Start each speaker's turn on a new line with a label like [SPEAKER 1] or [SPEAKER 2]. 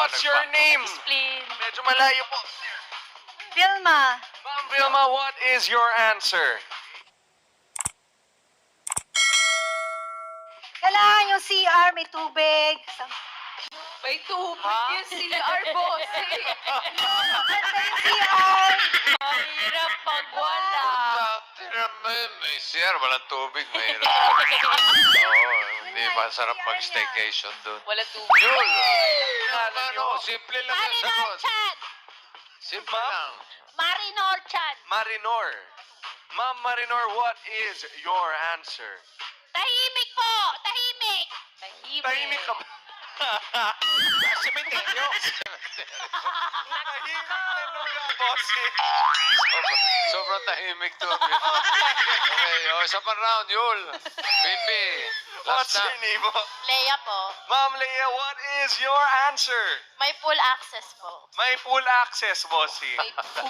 [SPEAKER 1] What's your name?
[SPEAKER 2] Explain.
[SPEAKER 1] Medyo malayo po.
[SPEAKER 3] Vilma.
[SPEAKER 1] Ma'am Vilma, what is your answer?
[SPEAKER 3] Kailangan yung CR, may tubig.
[SPEAKER 2] May tubig yung CR, boss.
[SPEAKER 3] Maganda yung CR.
[SPEAKER 2] Mahirap pag wala.
[SPEAKER 4] May CR, walang tubig, mahirap. Oo, hindi masarap mag-staycation doon.
[SPEAKER 2] Wala tubig.
[SPEAKER 4] Yun! Ano, simple lang ang
[SPEAKER 2] Marinor
[SPEAKER 4] sagot.
[SPEAKER 2] Chan!
[SPEAKER 4] Simple
[SPEAKER 1] Ma'am?
[SPEAKER 4] lang.
[SPEAKER 2] Marinor Chan!
[SPEAKER 1] Marinor. Ma'am Marinor, what is your answer?
[SPEAKER 2] Tahimik po! Tahimik!
[SPEAKER 1] Tahimik ka ba? Sementeryo. Tahimik na lugar, bossing.
[SPEAKER 4] Sobrang tahimik to. Okay, isa pa round, Yul. Bibi,
[SPEAKER 1] What's
[SPEAKER 4] last
[SPEAKER 1] your
[SPEAKER 4] na.
[SPEAKER 1] name?
[SPEAKER 2] Leia po.
[SPEAKER 1] Ma'am Leia, what is your answer?
[SPEAKER 2] May full access po.
[SPEAKER 1] May full access, bossing.
[SPEAKER 2] May full